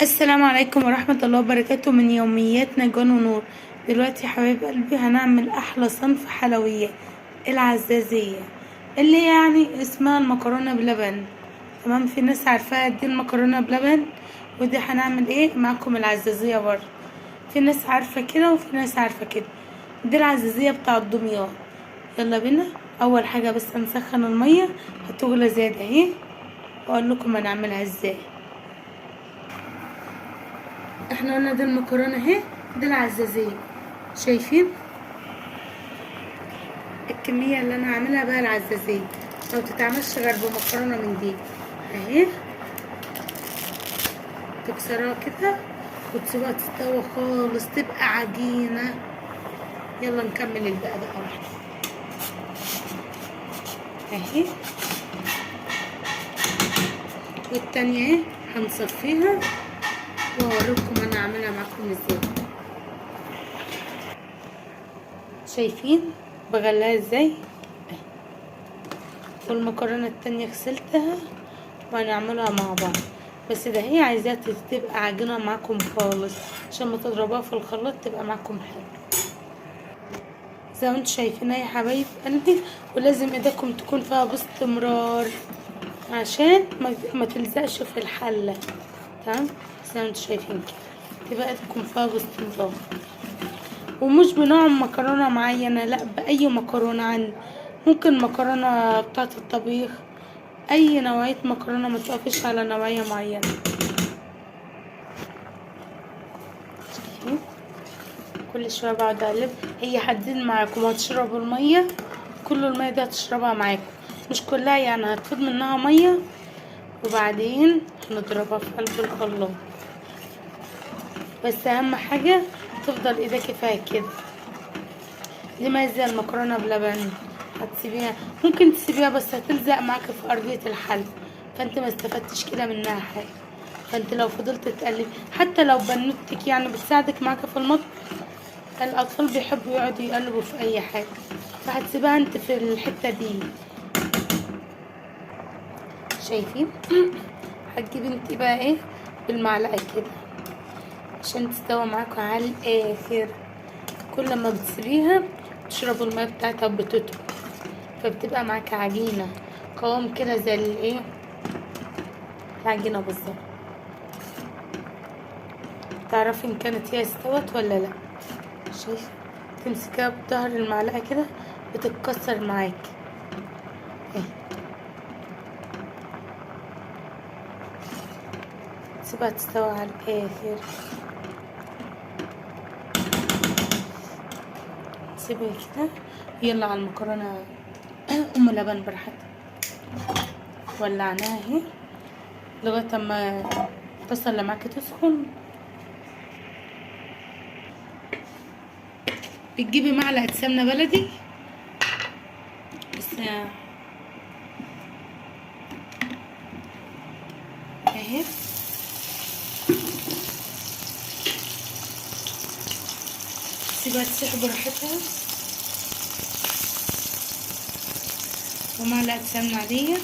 السلام عليكم ورحمة الله وبركاته من يوميات نجوان ونور. دلوقتي يا حبايب قلبي هنعمل أحلى صنف حلويات، العزازية، اللي يعني اسمها المكرونة بلبن. تمام، في ناس عارفاها دي المكرونة بلبن، ودي هنعمل ايه معاكم العزازية برضه. في ناس عارفة كده وفي ناس عارفة كده. دي العزازية بتاع دمياط. يلا بينا. أول حاجة بس هنسخن المية هتغلى زيادة اهي، وأقول لكم هنعملها ازاي. احنا قلنا دي المكرونه اهي، دي العزازيه. شايفين الكميه اللي انا هعملها بقى العزازيه، ما بتتعملش غير بمكرونه من دي اهي. تكسروها كده وتسيبوها تستوي خالص تبقى عجينه. يلا نكمل الباقي بقى واحده اهي، والتانية اهي هنصفيها واوريكم انا هعملها معاكم ازاي. شايفين بغليها ازاي، والمكرونه التانية غسلتها وهنعملها مع بعض. بس ده هي عايزاها تبقى عجينه معاكم خالص عشان ما تضربوها في الخلاط تبقى معاكم حلو زي ما انتوا شايفين يا حبايب قلبي. ولازم ايديكم تكون فيها باستمرار عشان ما تلزقش في الحله. تمام، زي ما انتوا شايفين كده تبقى ايديكم فيها باستمرار. ومش بنوع مكرونه معينه، لا باي مكرونه عندي. ممكن مكرونه بتاعه الطبيخ، اي نوعيه مكرونه، ما توقفش على نوعيه معينه. كل شويه بقعد اقلب. هي حدين معاكم هتشربوا الميه، كل الميه دي هتشربها معاكم، مش كلها يعني، هتفيض منها ميه. وبعدين هنضربها في قلب الخلاط. بس اهم حاجه تفضل ايدك فيها كده. دي مزه المكرونه بلبن. هتسيبيها، ممكن تسيبيها بس هتلزق معاك في ارضيه الحل، فانت ما استفدتش كده منها حاجه. فانت لو فضلت تقلب حتى لو بنوتك يعني بتساعدك معاك في المطبخ، الاطفال بيحبوا يقعدوا يقلبوا في اي حاجه، فهتسيبها انت في الحته دي. شايفين هتجيبي انت بقى ايه بالمعلقه كده عشان تستوي معاكم على الاخر. كل ما بتسيبيها تشربوا الميه بتاعتها بتطرى، فبتبقى معاك عجينه قوام كده زي الايه، العجينه بالظبط. تعرفي ان كانت هي استوت ولا لا. شايفه تمسكيها بظهر المعلقه كده بتتكسر معاكي اهي. سيبها تستوي على الاخر، سيبها كده. يلا على المكرونه ام لبن براحتها. ولعناها اهي لغايه اما الطاسه اللي معاكي تسخن. بتجيبي معلقه سمنه بلدي بس اهي، سيبها تسيح براحتها. ومعلقه سمنه عاديه.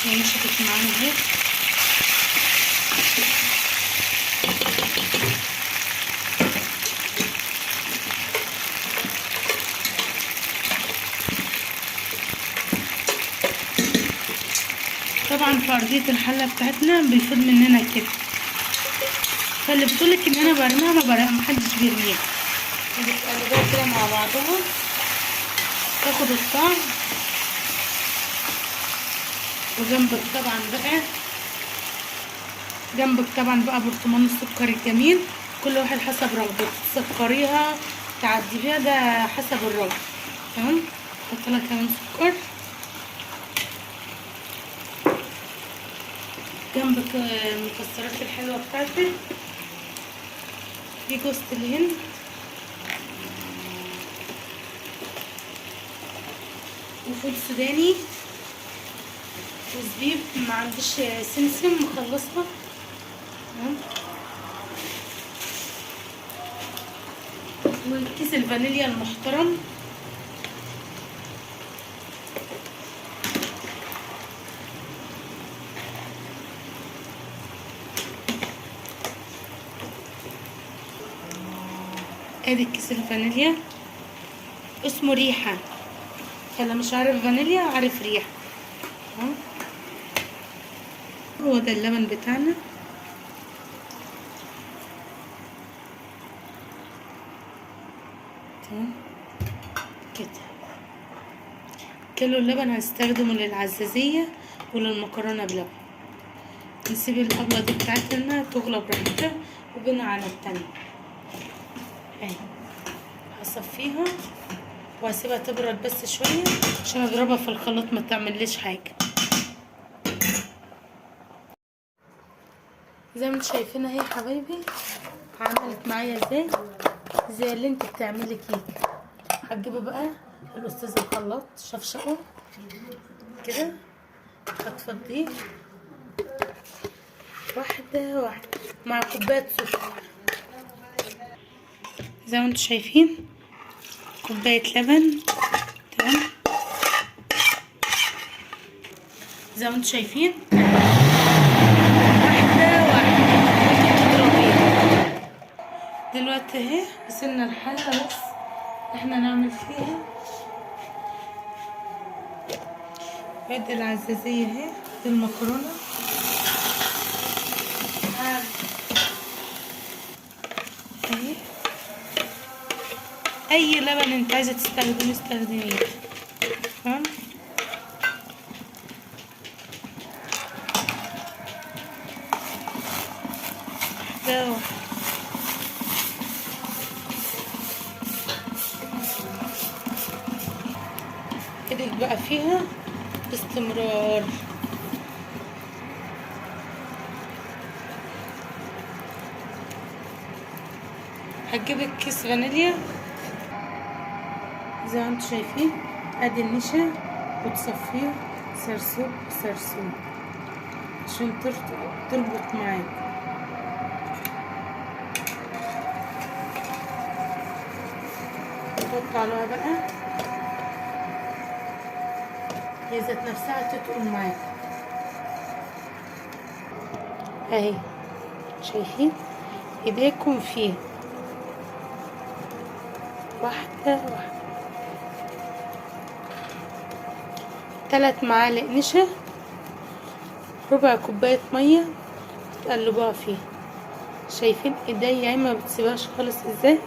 هي نشفت معانا اهي. طبعا في ارضيه الحله بتاعتنا بيفض مننا كده، فاللي بتقولك ان انا برميها ما برميها، محدش بيرميها. بتقلبوها كده مع بعضها تاخد الطعم. وجنبك طبعا بقى، جنبك طبعا بقى برطمان السكر الجميل، كل واحد حسب رغبته تسكريها تعدليها، ده حسب الرغبة. تمام، حط لها كمان سكر. جنبك المكسرات الحلوة بتاعتك، دي جوز الهند وفول سوداني وزبيب، ما عنديش سمسم مخلصها. وكيس الفانيليا المحترم. ادي كيس الفانيليا، اسمه ريحة، فانا مش عارف فانيليا عارف ريحة. هو ده اللبن بتاعنا. تمام كده. كيلو اللبن هنستخدمه للعزازية وللمكرونة بلبن. نسيب الأبلة دي بتاعتنا تغلى براحتها وبنا على التانية. اهي هصفيها وهسيبها تبرد بس شوية عشان اضربها في الخلاط ما تعمليش حاجة. زي ما انتوا شايفين اهي يا حبايبي عملت معايا زي اللي انت بتعملي كيك. هتجيبي بقى الاستاذ الخلاط شفشقه كده، هتفضيه واحدة واحدة مع كوباية سكر. زي ما انتوا شايفين كوباية لبن. تمام زي ما انتوا شايفين واحدة واحدة تضربيها. دلوقتي اهي وصلنا الحلة بس احنا نعمل فيها. ادي العزازية اهي، دي المكرونة اهي. اي لبن انت عايزة تستخدميه استخدميه. تمام ده ايدك بقى فيها باستمرار. هتجيبي كيس فانيليا زي ما انتوا شايفين، ادي النشا وتصفيه سرسوب سرسوب عشان تربط معاك. تحط عليها بقى هي ذات نفسها تتقل معاك اهي. شايفين ايديكم فيه واحدة واحدة. 3 معالق نشا، ربع كوباية مية تقلبوها فيها. شايفين ايديا ما بتسيبهاش خالص ازاي.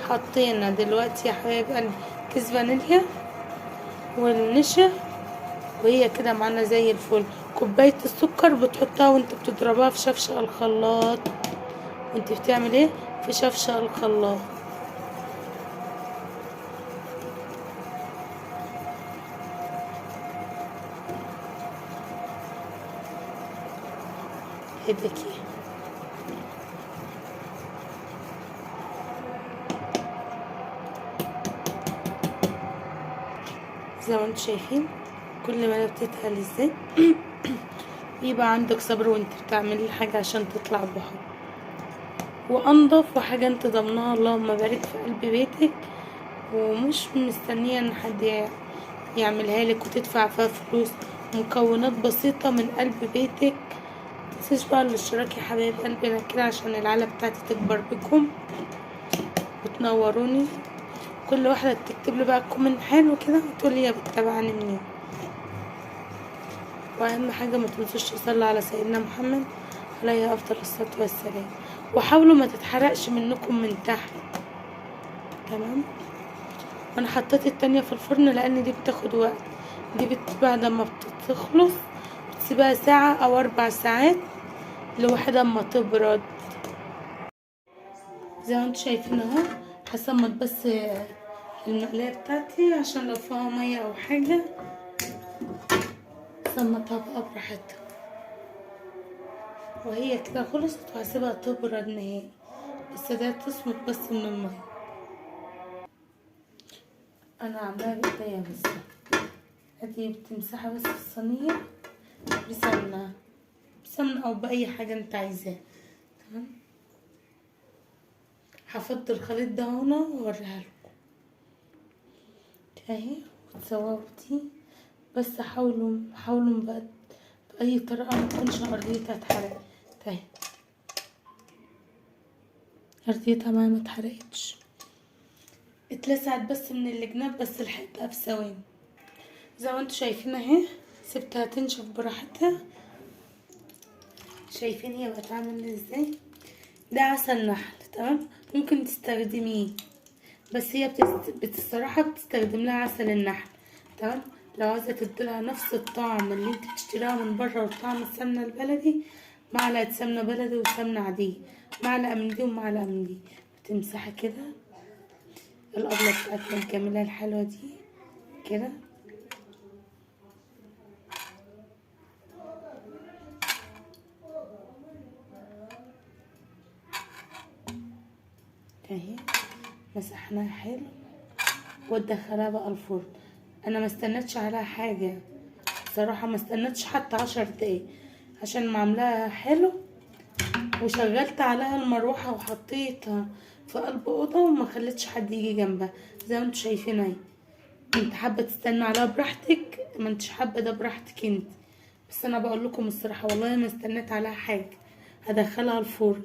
حطينا دلوقتي يا حبايب قلبي كيس فانيليا والنشا وهي كده معانا زي الفل. كوباية السكر بتحطها وانت بتضربها في شفشق الخلاط. وانت بتعمل ايه في شفشق الخلاط. هديكي زي ما انتوا شايفين كل ما بتتقل ازاي. يبقى عندك صبر وانت بتعملي حاجة عشان تطلع بحب وانضف وحاجة انت ضمنها. اللهم بارك في قلب بيتك ومش مستنية ان حد يعملها لك وتدفع فيها فلوس. مكونات بسيطة من قلب بيتك. متنسيش بقى الاشتراك يا حبايب قلبي انا كده عشان العيلة بتاعتي تكبر بكم وتنوروني. كل واحدة تكتب لي بقى كومنت حلو كده وتقول لي يا بتتابعني منين. واهم حاجة ما تنسوش تصلوا على سيدنا محمد عليه افضل الصلاة والسلام. وحاولوا ما تتحرقش منكم من تحت. تمام. وانا حطيت التانية في الفرن لان دي بتاخد وقت. دي بعد ما بتخلص بتسيبها ساعة او 4 ساعات لواحد اما تبرد. زي ما انتوا شايفين اهو هسمط بس المقلاية بتاعتي عشان لو فيها مية او حاجة سمطها بقى براحتها. وهي كده خلصت وهسيبها تبرد نهائي. بس ده تصمت بس من المية. انا عاملاها بايديا بس. ادي بتمسحها بس في الصينية بسمنة او باي حاجة انت عايزاها. تمام. هفضي الخليط ده هنا واوريها لكم اهي وتصورتي. بس حاولوا بقى بأي طريقة ما تكونش أرضيتها اتحرقت اهي. أرضيتها ما اتحرقتش، اتلسعت بس من الجناب، بس لحقتها في ثواني زي ما انتوا شايفين اهي. سبتها تنشف براحتها. شايفين هي بقت عامله ازاي؟ ده عسل نحل. تمام. ممكن تستخدميه، بس هي بصراحه بتستخدم لها عسل النحل. تمام. لو عايزه تديلها نفس الطعم اللي انت بتشتريها من بره وطعم السمنه البلدي، معلقه سمنه بلدي وسمنه عاديه، معلقه من دي ومعلقه من دي. بتمسحي كده الابله بتاعتنا الجميله الحلوه دي كده اهي. مسحناها حلو وادخلها بقى الفرن. انا ما استنتش عليها حاجه صراحه، ما استنتش حتى 10 دقايق عشان ما عاملاها حلو. وشغلت عليها المروحه وحطيتها في قلب اوضه وما خليتش حد يجي جنبها زي ما انتوا شايفين اهي. انت حابه تستنى عليها براحتك، ما انتش حابه ده براحتك انت. بس انا بقول لكم الصراحه والله ما استنيت عليها حاجه. هدخلها الفرن.